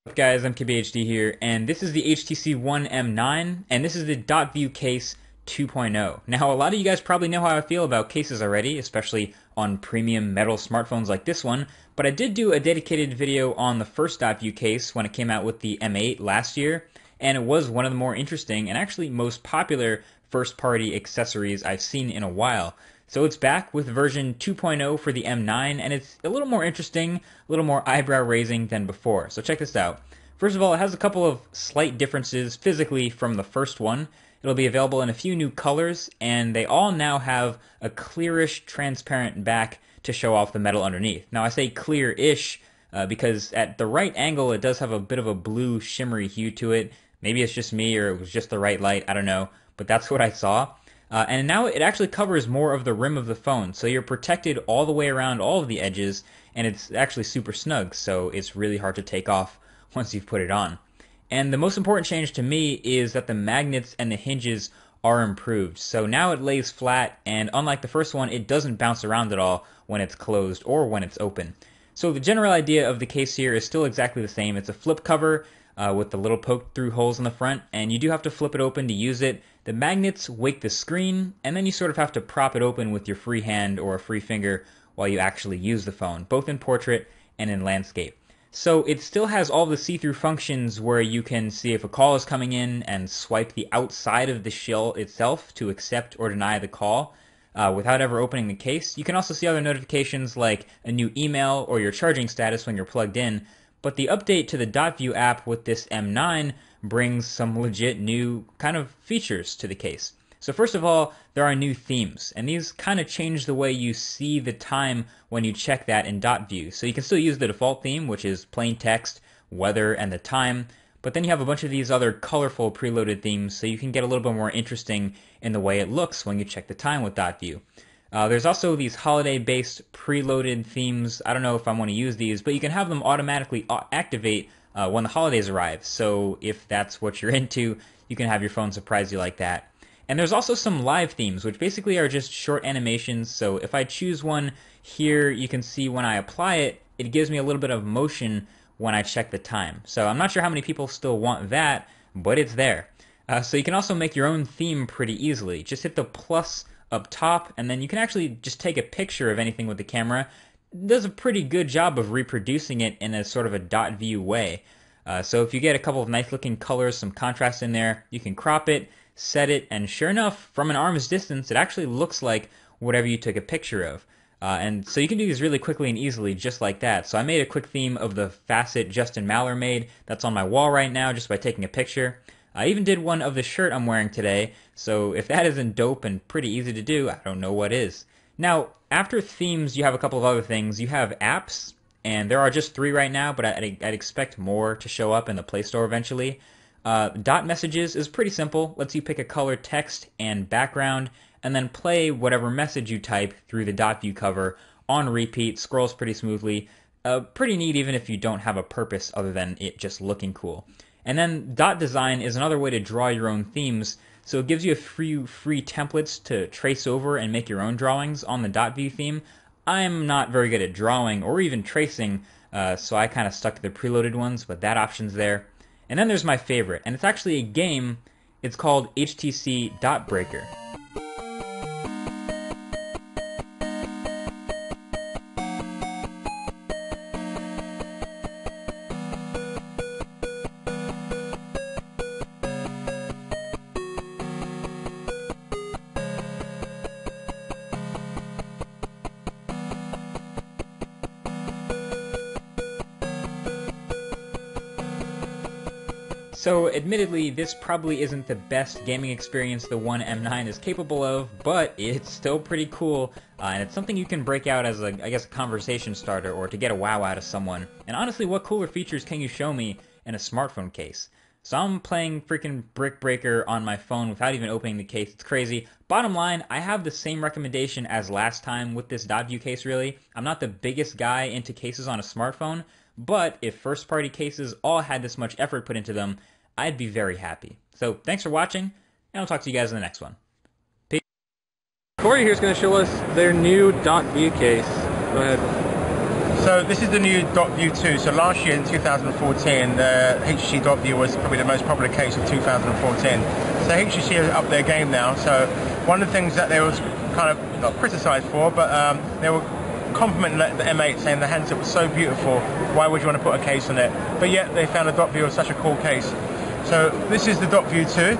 What's up, guys? I'm KBHD here, and this is the HTC One M9, and this is the dot view case 2.0. Now, a lot of you guys probably know how I feel about cases already, especially on premium metal smartphones like this one, but I did do a dedicated video on the first dot view case when it came out with the M8 last year, and it was one of the more interesting and actually most popular first-party accessories I've seen in a while. So it's back with version 2.0 for the M9, and it's a little more interesting, a little more eyebrow-raising than before. So check this out. First of all, it has a couple of slight differences physically from the first one. It'll be available in a few new colors, and they all now have a clearish, transparent back to show off the metal underneath. Now, I say clear-ish because at the right angle, it does have a bit of a blue, shimmery hue to it. Maybe it's just me or it was just the right light, I don't know, but that's what I saw. And now it actually covers more of the rim of the phone, so you're protected all the way around all of the edges, and it's actually super snug, so it's really hard to take off once you've put it on. And the most important change to me is that the magnets and the hinges are improved. So now it lays flat, and unlike the first one, it doesn't bounce around at all when it's closed or when it's open. So the general idea of the case here is still exactly the same. It's a flip cover with the little poke-through holes in the front, and you do have to flip it open to use it. The magnets wake the screen, and then you sort of have to prop it open with your free hand or a free finger while you actually use the phone, both in portrait and in landscape. So it still has all the see-through functions where you can see if a call is coming in and swipe the outside of the shell itself to accept or deny the call without ever opening the case. You can also see other notifications like a new email or your charging status when you're plugged in. But the update to the dot view app with this M9 brings some legit new kind of features to the case. So first of all, there are new themes, and these kind of change the way you see the time when you check that in dot view. So you can still use the default theme, which is plain text, weather, and the time, but then you have a bunch of these other colorful preloaded themes, so you can get a little bit more interesting in the way it looks when you check the time with dot view. There's also these holiday-based preloaded themes. I don't know if I want to use these, but you can have them automatically activate when the holidays arrive. So if that's what you're into, you can have your phone surprise you like that. And there's also some live themes, which basically are just short animations. So if I choose one here, you can see when I apply it, it gives me a little bit of motion when I check the time. So I'm not sure how many people still want that, but it's there. So you can also make your own theme pretty easily. Just hit the plus up top, and then you can actually just take a picture of anything with the camera. It does a pretty good job of reproducing it in a sort of a dot view way. So if you get a couple of nice looking colors, some contrast in there, you can crop it, set it, and sure enough, from an arm's distance, it actually looks like whatever you took a picture of. And so you can do these really quickly and easily just like that. So I made a quick theme of the facet Justin Maller made that's on my wall right now just by taking a picture. I even did one of the shirt I'm wearing today, so if that isn't dope and pretty easy to do, I don't know what is. Now, after themes, you have a couple of other things. You have apps, and there are just 3 right now, but I'd expect more to show up in the Play Store eventually. Dot messages is pretty simple. Lets you pick a color, text, and background, and then play whatever message you type through the dot view cover on repeat. Scrolls pretty smoothly. Pretty neat even if you don't have a purpose other than it just looking cool. And then dot design is another way to draw your own themes. So it gives you a few free templates to trace over and make your own drawings on the dot view theme. I'm not very good at drawing or even tracing, so I kind of stuck to the preloaded ones, but that option's there. And then there's my favorite, and it's actually a game. It's called HTC Dot Breaker. So, admittedly, this probably isn't the best gaming experience the One M9 is capable of, but it's still pretty cool, and it's something you can break out as, a conversation starter or to get a wow out of someone. And honestly, what cooler features can you show me in a smartphone case? So I'm playing freaking Brick Breaker on my phone without even opening the case. It's crazy. Bottom line, I have the same recommendation as last time with this dot view case, really. I'm not the biggest guy into cases on a smartphone, but if first-party cases all had this much effort put into them, I'd be very happy. So thanks for watching, and I'll talk to you guys in the next one. Peace. Corey here is going to show us their new dot view case. Go ahead. So this is the new Dot View 2. So last year in 2014, the HTC Dot View was probably the most popular case of 2014. So HTC has upped their game now. So one of the things that they was kind of not criticised for, but they were complimenting the M8, saying the handset was so beautiful. Why would you want to put a case on it? But yet they found the Dot View was such a cool case. So this is the Dot View 2.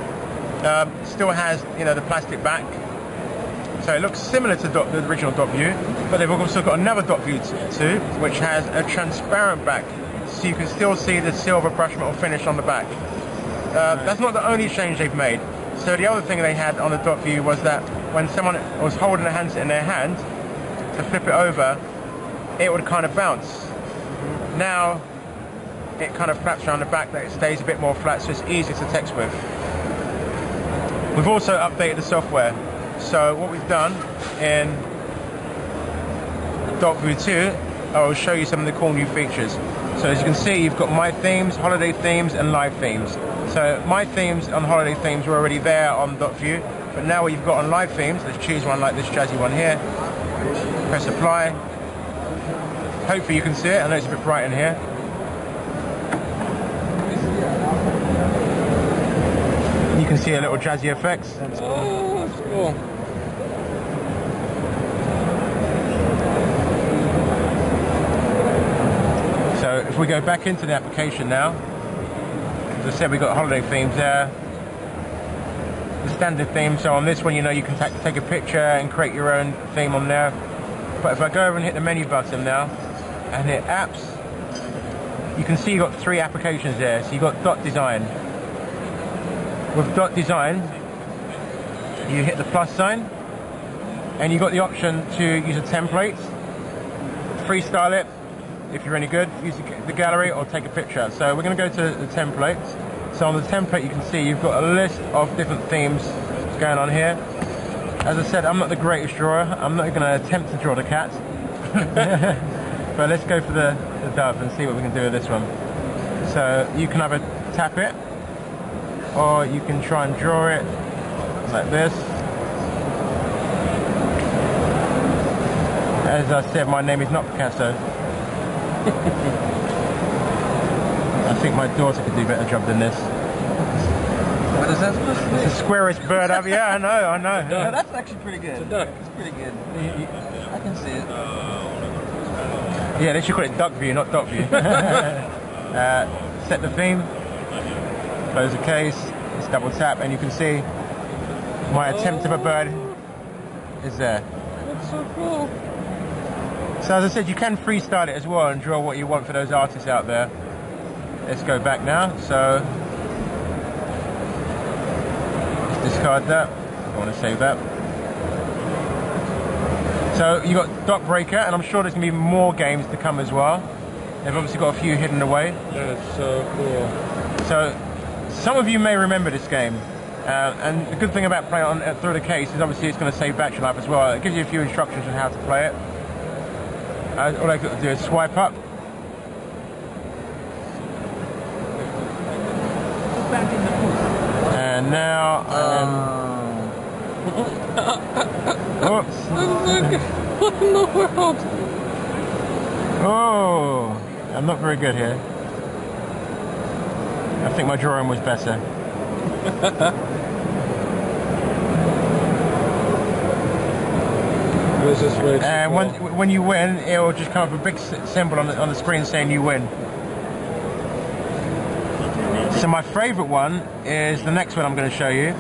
Still has, you know, the plastic back. So it looks similar to the original Dot View, but they've also got another Dot View 2, which has a transparent back, so you can still see the silver brush metal finish on the back. That's not the only change they've made. So the other thing they had on the Dot View was that when someone was holding a handset in their hand, to flip it over, it would kind of bounce. Now, it kind of flaps around the back, that it stays a bit more flat, so it's easier to text with. We've also updated the software. So what we've done in Dot View 2, I will show you some of the cool new features. So as you can see, you've got My Themes, Holiday Themes, and Live Themes. So My Themes and Holiday Themes were already there on Dot View, but now what you've got on Live Themes, let's choose one like this jazzy one here. Press Apply. Hopefully you can see it. I know it's a bit bright in here. You can see a little jazzy effects. Oh, that's cool. So if we go back into the application now, as I said, we've got holiday themes there. The standard theme, so on this one, you know, you can take a picture and create your own theme on there. But if I go over and hit the menu button now and hit apps, you can see you've got 3 applications there. So you've got Dot Design. With Dot Design, you hit the plus sign and you've got the option to use a template, freestyle it if you're any good, use the gallery, or take a picture. So we're going to go to the template. So on the template you can see you've got a list of different themes going on here. As I said, I'm not the greatest drawer. I'm not going to attempt to draw the cat. But let's go for the dove and see what we can do with this one. So you can either tap it, or you can try and draw it like this. As I said, my name is not Picasso. I think my daughter could do a better job than this. What is that supposed to be? It's the squarest bird I've... Yeah, I know. No, that's actually pretty good. It's a duck. It's pretty good. I can see it. Yeah, they should call it Duck View, not Dot View. Set the theme. Close the case. Let's double tap, and you can see my attempt of a bird is there. That's so cool. So as I said, you can freestyle it as well and draw what you want for those artists out there. Let's go back now. So let's discard that. I want to save that. So you got Dot Breaker, and I'm sure there's going to be more games to come as well. They've obviously got a few hidden away. That's so cool. So some of you may remember this game. And the good thing about playing on through the case is obviously it's going to save battery life as well. It gives you a few instructions on how to play it. All I've got to do is swipe up. And now oops. What in the world? Oh, I'm not very good here. I think my drawing was better. And when you win, it will just come up a big symbol on the screen saying you win. So my favourite one is the next one I'm going to show you,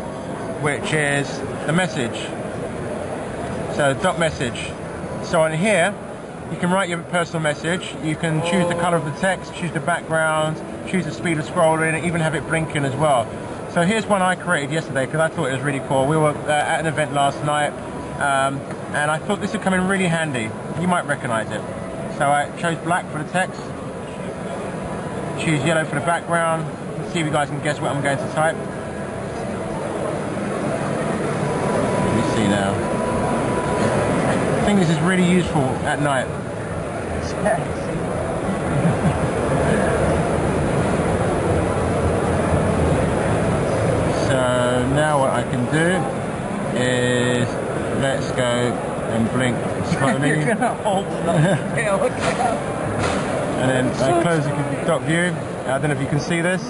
which is the message. So Dot Message. So on here, you can write your personal message. You can choose the colour of the text, choose the background, choose the speed of scrolling, and even have it blinking as well. So here's one I created yesterday because I thought it was really cool. We were at an event last night, and I thought this would come in really handy. You might recognise it. So I chose black for the text, choose yellow for the background. Let's see if you guys can guess what I'm going to type. Let me see now. I think this is really useful at night. So now what I can do is let's go then blink slowly. You're gonna hold stuff. Yeah, look at that. And then close the dock view. I don't know if you can see this,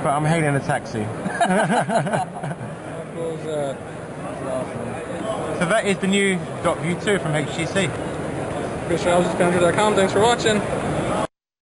but I'm hailing a taxi. How cool is that? That's awesome. So that is the new dock view 2 from HTC. Chris, I was just Thanks for watching.